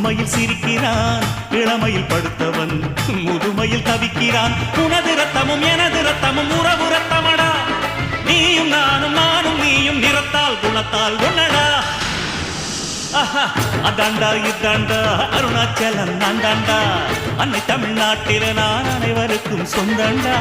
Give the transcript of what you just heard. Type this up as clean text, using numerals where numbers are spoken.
புதுமையில் சிரிக்கிறான், இளமையில் படுத்தவன் முதுமையில் தவிக்கிறான். உனது ரத்தமும் எனது ரத்தமும் உறவு ரத்தமடா, நீயும் நானும் நானும் நீயும் நிறத்தால் குணத்தால் ஒன்னடா. அதாண்டா இதாண்டா அருணாச்சலம் நான்தாண்டா, அன்னை தமிழ்நாட்டில நான் அனைவருக்கும் சொந்தண்டா.